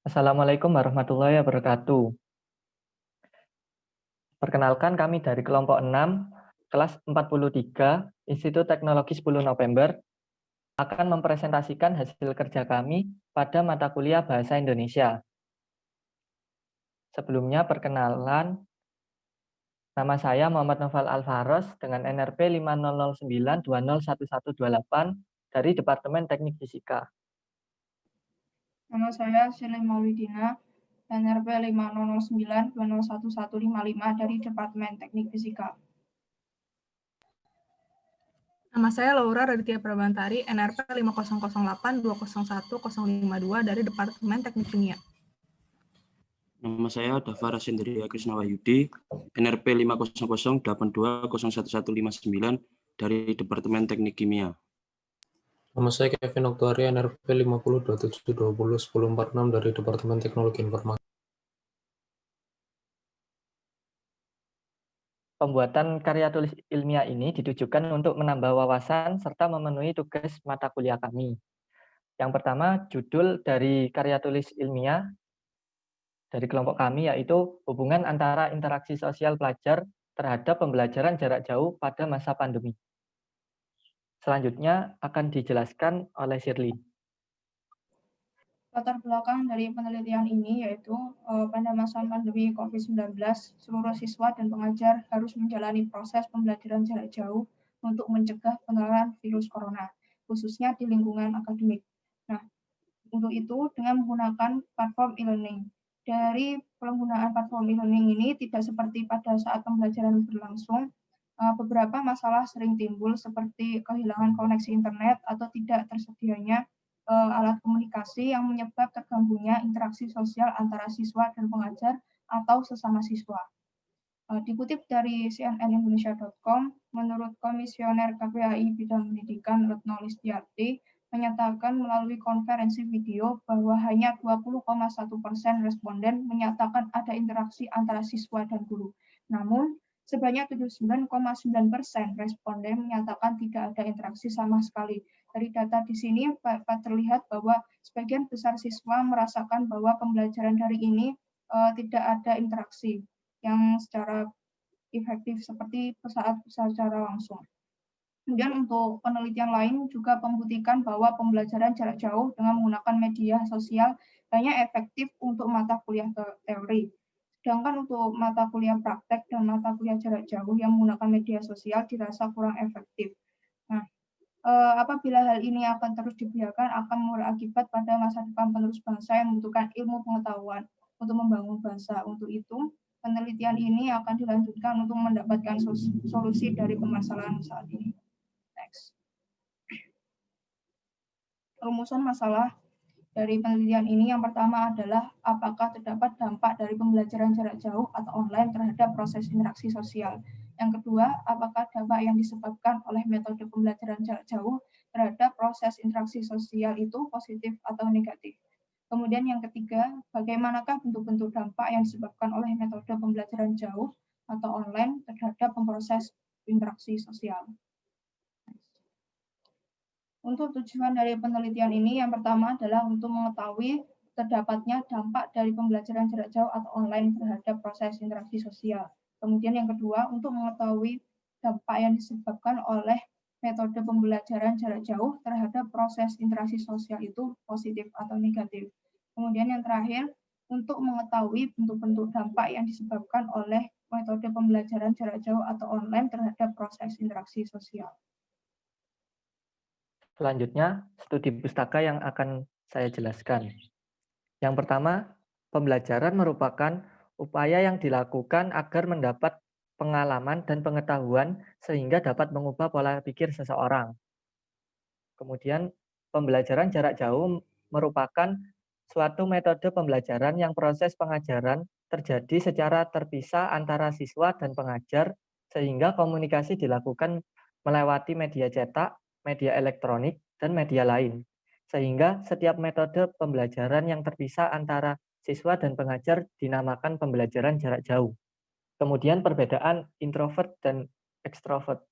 Assalamualaikum warahmatullahi wabarakatuh. Perkenalkan kami dari kelompok 6, kelas 43, Institut Teknologi 10 November, akan mempresentasikan hasil kerja kami pada mata kuliah Bahasa Indonesia. Sebelumnya perkenalan, nama saya Muhammad Noval Alvaros dengan NRP 5009201128 dari Departemen Teknik Fisika. Nama saya Sili Maulidina, NRP 5009201155 dari Departemen Teknik Fisika. Nama saya Laura Raditya Prabantari, NRP 5008201052 dari Departemen Teknik Kimia. Nama saya Dava Rasendria Krisnawayudi, NRP 50082011159 dari Departemen Teknik Kimia. Nama saya Kevin Oktuari, NRP 5027201046 dari Departemen Teknologi Informasi. Pembuatan karya tulis ilmiah ini ditujukan untuk menambah wawasan serta memenuhi tugas mata kuliah kami. Yang pertama, judul dari karya tulis ilmiah dari kelompok kami yaitu hubungan antara interaksi sosial pelajar terhadap pembelajaran jarak jauh pada masa pandemi. Selanjutnya akan dijelaskan oleh Shirley. Latar belakang dari penelitian ini yaitu pada masa pandemi COVID-19, seluruh siswa dan pengajar harus menjalani proses pembelajaran jarak jauh untuk mencegah penularan virus corona, khususnya di lingkungan akademik. Nah, untuk itu dengan menggunakan platform e-learning. Dari penggunaan platform e-learning ini tidak seperti pada saat pembelajaran berlangsung, beberapa masalah sering timbul seperti kehilangan koneksi internet atau tidak tersedianya alat komunikasi yang menyebab terganggunya interaksi sosial antara siswa dan pengajar atau sesama siswa. Dikutip dari cnnindonesia.com, menurut Komisioner KPAI Bidang Pendidikan Retno Listiarti, menyatakan melalui konferensi video bahwa hanya 20,1% responden menyatakan ada interaksi antara siswa dan guru. Namun, sebanyak 79,9% responden menyatakan tidak ada interaksi sama sekali. Dari data di sini dapat terlihat bahwa sebagian besar siswa merasakan bahwa pembelajaran dari ini tidak ada interaksi yang secara efektif seperti saat secara langsung. Kemudian untuk penelitian lain juga membuktikan bahwa pembelajaran jarak jauh dengan menggunakan media sosial hanya efektif untuk mata kuliah teori. Sedangkan untuk mata kuliah praktek dan mata kuliah jarak jauh yang menggunakan media sosial dirasa kurang efektif. Nah, apabila hal ini akan terus dibiarkan akan berakibat pada masa depan penerus bangsa yang membutuhkan ilmu pengetahuan untuk membangun bangsa. Untuk itu, penelitian ini akan dilanjutkan untuk mendapatkan solusi dari permasalahan saat ini. Next. Rumusan masalah dari penelitian ini yang pertama adalah apakah terdapat dampak dari pembelajaran jarak jauh atau online terhadap proses interaksi sosial. Yang kedua, apakah dampak yang disebabkan oleh metode pembelajaran jarak jauh terhadap proses interaksi sosial itu positif atau negatif. Kemudian yang ketiga, bagaimanakah bentuk-bentuk dampak yang disebabkan oleh metode pembelajaran jauh atau online terhadap proses interaksi sosial. Untuk tujuan dari penelitian ini, yang pertama adalah untuk mengetahui terdapatnya dampak dari pembelajaran jarak jauh atau online terhadap proses interaksi sosial. Kemudian yang kedua, untuk mengetahui dampak yang disebabkan oleh metode pembelajaran jarak jauh terhadap proses interaksi sosial itu positif atau negatif. Kemudian yang terakhir, untuk mengetahui bentuk-bentuk dampak yang disebabkan oleh metode pembelajaran jarak jauh atau online terhadap proses interaksi sosial. Selanjutnya, studi pustaka yang akan saya jelaskan. Yang pertama, pembelajaran merupakan upaya yang dilakukan agar mendapat pengalaman dan pengetahuan sehingga dapat mengubah pola pikir seseorang. Kemudian, pembelajaran jarak jauh merupakan suatu metode pembelajaran yang proses pengajaran terjadi secara terpisah antara siswa dan pengajar sehingga komunikasi dilakukan melewati media cetak, media elektronik, dan media lain. Sehingga setiap metode pembelajaran yang terpisah antara siswa dan pengajar dinamakan pembelajaran jarak jauh. Kemudian perbedaan introvert dan ekstrovert.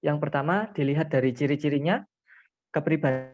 Yang pertama dilihat dari ciri-cirinya, kepribadian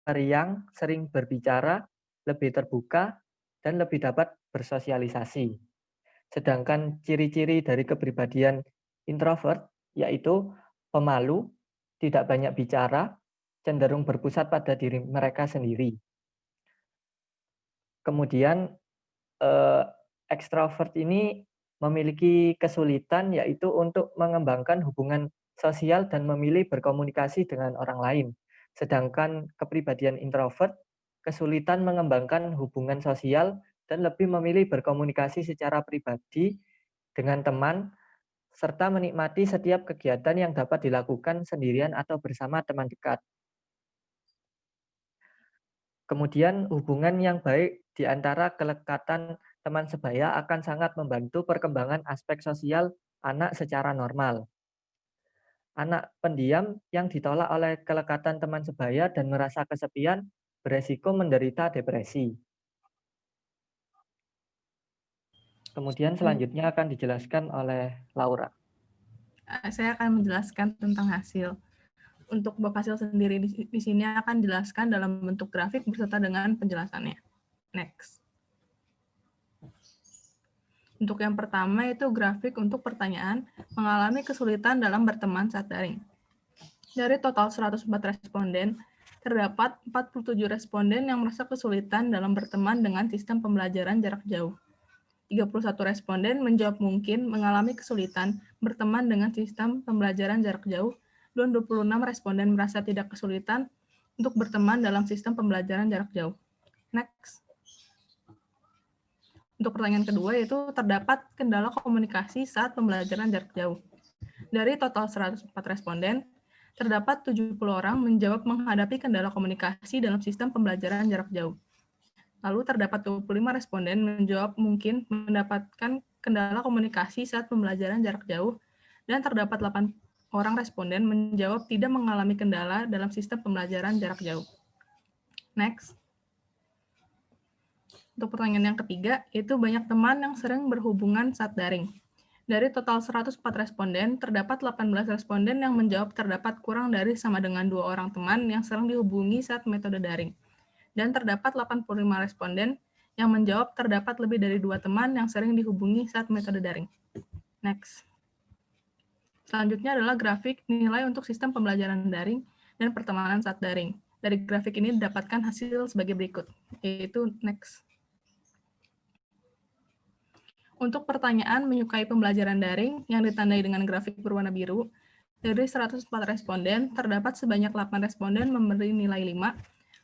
periang, sering berbicara, lebih terbuka, dan lebih dapat bersosialisasi. Sedangkan ciri-ciri dari kepribadian introvert yaitu pemalu, tidak banyak bicara, cenderung berpusat pada diri mereka sendiri. Kemudian ekstrovert ini memiliki kesulitan yaitu untuk mengembangkan hubungan sosial dan memilih berkomunikasi dengan orang lain. Sedangkan kepribadian introvert kesulitan mengembangkan hubungan sosial dan lebih memilih berkomunikasi secara pribadi dengan teman serta menikmati setiap kegiatan yang dapat dilakukan sendirian atau bersama teman dekat. Kemudian hubungan yang baik di antara kelekatan teman sebaya akan sangat membantu perkembangan aspek sosial anak secara normal. Anak pendiam yang ditolak oleh kelekatan teman sebaya dan merasa kesepian beresiko menderita depresi. Kemudian selanjutnya akan dijelaskan oleh Laura. Saya akan menjelaskan tentang hasil. Untuk bab hasil sendiri di sini akan dijelaskan dalam bentuk grafik beserta dengan penjelasannya. Next. Untuk yang pertama itu grafik untuk pertanyaan mengalami kesulitan dalam berteman saat daring. Dari total 104 responden, terdapat 47 responden yang merasa kesulitan dalam berteman dengan sistem pembelajaran jarak jauh. 31 responden menjawab mungkin mengalami kesulitan berteman dengan sistem pembelajaran jarak jauh, dan 26 responden merasa tidak kesulitan untuk berteman dalam sistem pembelajaran jarak jauh. Next. Untuk pertanyaan kedua yaitu terdapat kendala komunikasi saat pembelajaran jarak jauh. Dari total 104 responden, terdapat 70 orang menjawab menghadapi kendala komunikasi dalam sistem pembelajaran jarak jauh. Lalu terdapat 25 responden menjawab mungkin mendapatkan kendala komunikasi saat pembelajaran jarak jauh, dan terdapat 8 orang responden menjawab tidak mengalami kendala dalam sistem pembelajaran jarak jauh. Next. Untuk pertanyaan yang ketiga, yaitu banyak teman yang sering berhubungan saat daring. Dari total 104 responden, terdapat 18 responden yang menjawab terdapat kurang dari sama dengan 2 orang teman yang sering dihubungi saat metode daring. Dan terdapat 85 responden yang menjawab terdapat lebih dari 2 teman yang sering dihubungi saat metode daring. Next. Selanjutnya adalah grafik nilai untuk sistem pembelajaran daring dan pertemanan saat daring. Dari grafik ini didapatkan hasil sebagai berikut, yaitu next. Untuk pertanyaan menyukai pembelajaran daring yang ditandai dengan grafik berwarna biru, dari 104 responden, terdapat sebanyak 8 responden memberi nilai 5,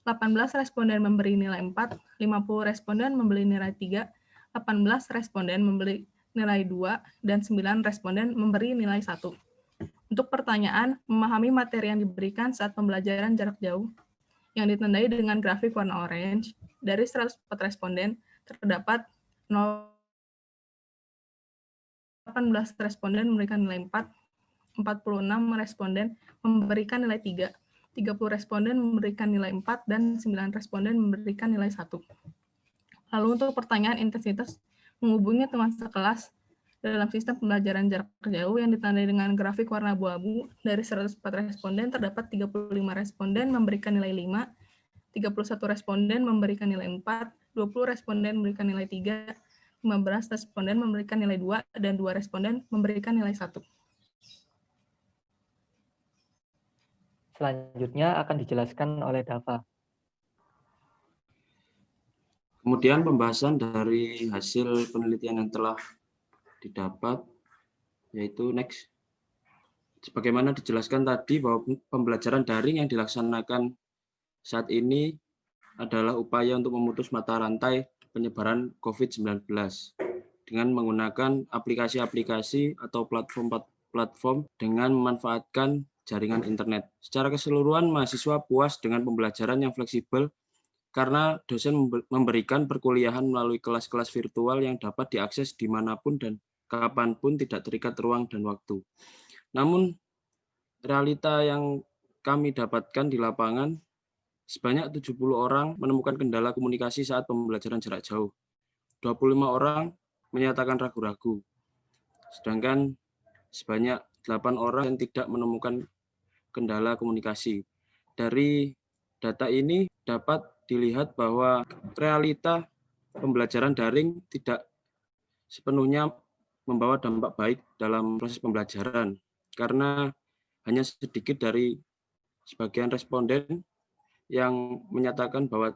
18 responden memberi nilai 4, 50 responden memberi nilai 3, 18 responden memberi nilai 2, dan 9 responden memberi nilai 1. Untuk pertanyaan, memahami materi yang diberikan saat pembelajaran jarak jauh, yang ditandai dengan grafik warna orange, dari 104 responden, terdapat 18 responden memberikan nilai 4, 46 responden memberikan nilai 3, 30 responden memberikan nilai 4, dan 9 responden memberikan nilai 1. Lalu untuk pertanyaan intensitas menghubungi teman sekelas dalam sistem pembelajaran jarak jauh yang ditandai dengan grafik warna abu-abu, dari 104 responden terdapat 35 responden memberikan nilai 5, 31 responden memberikan nilai 4, 20 responden memberikan nilai 3, 15 responden memberikan nilai 2, dan 2 responden memberikan nilai 1. Selanjutnya akan dijelaskan oleh Dava. Kemudian pembahasan dari hasil penelitian yang telah didapat, yaitu next. Sebagaimana dijelaskan tadi bahwa pembelajaran daring yang dilaksanakan saat ini adalah upaya untuk memutus mata rantai penyebaran COVID-19 dengan menggunakan aplikasi-aplikasi atau platform dengan memanfaatkan jaringan internet. Secara keseluruhan, mahasiswa puas dengan pembelajaran yang fleksibel karena dosen memberikan perkuliahan melalui kelas-kelas virtual yang dapat diakses dimanapun dan kapanpun tidak terikat ruang dan waktu. Namun, realita yang kami dapatkan di lapangan, sebanyak 70 orang menemukan kendala komunikasi saat pembelajaran jarak jauh. 25 orang menyatakan ragu-ragu, sedangkan sebanyak 8 orang yang tidak menemukan kendala komunikasi. Dari data ini dapat dilihat bahwa realita pembelajaran daring tidak sepenuhnya membawa dampak baik dalam proses pembelajaran, karena hanya sedikit dari sebagian responden yang menyatakan bahwa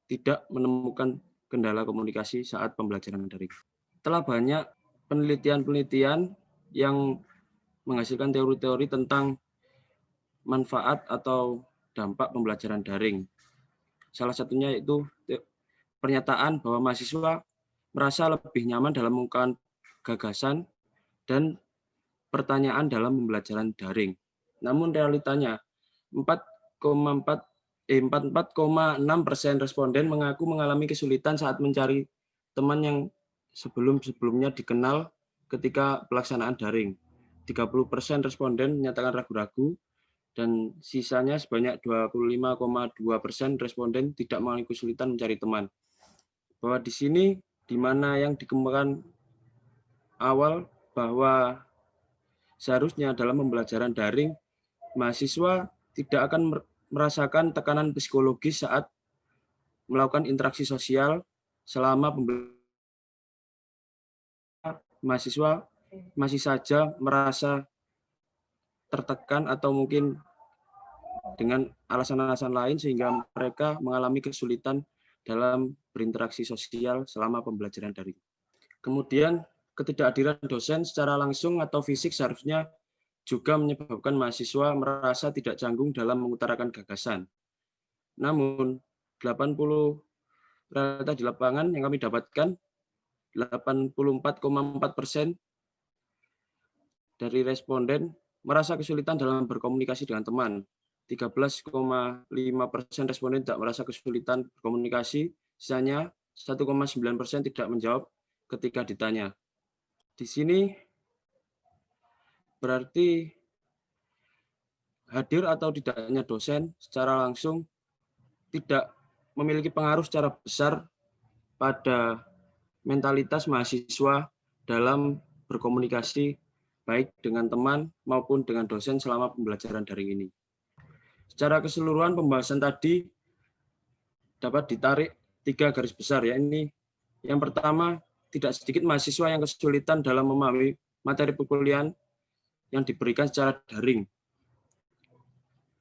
tidak menemukan kendala komunikasi saat pembelajaran daring. Telah banyak penelitian-penelitian yang menghasilkan teori-teori tentang manfaat atau dampak pembelajaran daring. Salah satunya yaitu pernyataan bahwa mahasiswa merasa lebih nyaman dalam mengungkapkan gagasan dan pertanyaan dalam pembelajaran daring. Namun realitanya 44,6% responden mengaku mengalami kesulitan saat mencari teman yang sebelum-sebelumnya dikenal ketika pelaksanaan daring. 30% responden menyatakan ragu-ragu, dan sisanya sebanyak 25,2% responden tidak mengalami kesulitan mencari teman. Bahwa di sini, di mana yang dikemukakan awal bahwa seharusnya dalam pembelajaran daring, mahasiswa tidak akan merasakan tekanan psikologis saat melakukan interaksi sosial selama mahasiswa masih saja merasa tertekan atau mungkin dengan alasan-alasan lain sehingga mereka mengalami kesulitan dalam berinteraksi sosial selama pembelajaran daring. Kemudian ketidakhadiran dosen secara langsung atau fisik seharusnya juga menyebabkan mahasiswa merasa tidak canggung dalam mengutarakan gagasan. Namun 80 realita di lapangan yang kami dapatkan, 84,4% dari responden merasa kesulitan dalam berkomunikasi dengan teman. 13,5% responden tidak merasa kesulitan berkomunikasi, sisanya 1,9% tidak menjawab ketika ditanya. Di sini berarti hadir atau tidaknya dosen secara langsung tidak memiliki pengaruh secara besar pada mentalitas mahasiswa dalam berkomunikasi baik dengan teman maupun dengan dosen selama pembelajaran daring ini. Secara keseluruhan pembahasan tadi dapat ditarik 3 garis besar, yakni yang pertama, tidak sedikit mahasiswa yang kesulitan dalam memahami materi perkuliahan yang diberikan secara daring.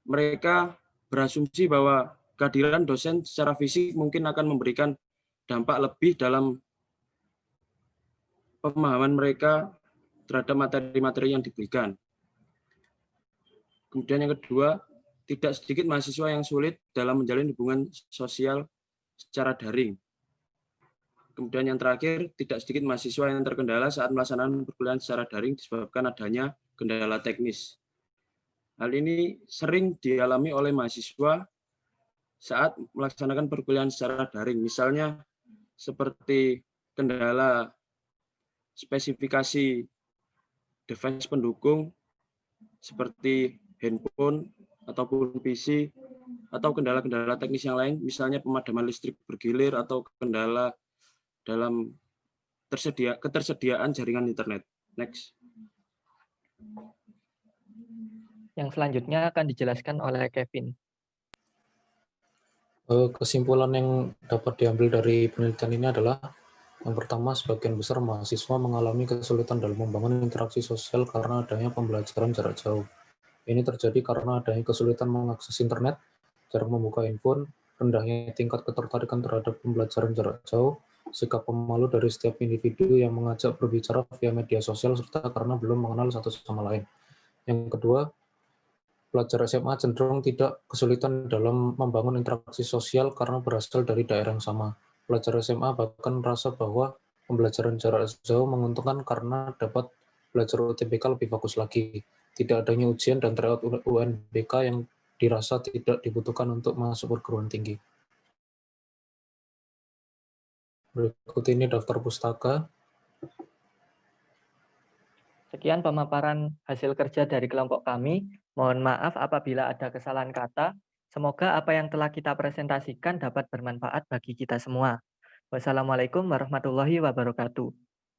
Mereka berasumsi bahwa kehadiran dosen secara fisik mungkin akan memberikan dampak lebih dalam pemahaman mereka terhadap materi-materi yang diberikan. Kemudian yang kedua, tidak sedikit mahasiswa yang sulit dalam menjalin hubungan sosial secara daring. Kemudian yang terakhir, tidak sedikit mahasiswa yang terkendala saat melaksanakan perkuliahan secara daring disebabkan adanya kendala teknis. Hal ini sering dialami oleh mahasiswa saat melaksanakan perkuliahan secara daring, misalnya seperti kendala spesifikasi device pendukung seperti handphone ataupun PC, atau kendala-kendala teknis yang lain, misalnya pemadaman listrik bergilir atau kendala dalam ketersediaan jaringan internet. Next. Yang selanjutnya akan dijelaskan oleh Kevin. Kesimpulan yang dapat diambil dari penelitian ini adalah yang pertama, sebagian besar mahasiswa mengalami kesulitan dalam membangun interaksi sosial karena adanya pembelajaran jarak jauh. Ini terjadi karena adanya kesulitan mengakses internet, jarang membuka handphone, rendahnya tingkat ketertarikan terhadap pembelajaran jarak jauh, sikap pemalu dari setiap individu yang mengajak berbicara via media sosial, serta karena belum mengenal satu sama lain. Yang kedua, pelajar SMA cenderung tidak kesulitan dalam membangun interaksi sosial karena berasal dari daerah yang sama. Pelajar SMA bahkan merasa bahwa pembelajaran jarak jauh menguntungkan karena dapat belajar UTBK lebih bagus lagi. Tidak adanya ujian dan tryout UNBK yang dirasa tidak dibutuhkan untuk masuk perguruan tinggi. Berikut ini daftar pustaka. Sekian pemaparan hasil kerja dari kelompok kami. Mohon maaf apabila ada kesalahan kata. Semoga apa yang telah kita presentasikan dapat bermanfaat bagi kita semua. Wassalamualaikum warahmatullahi wabarakatuh.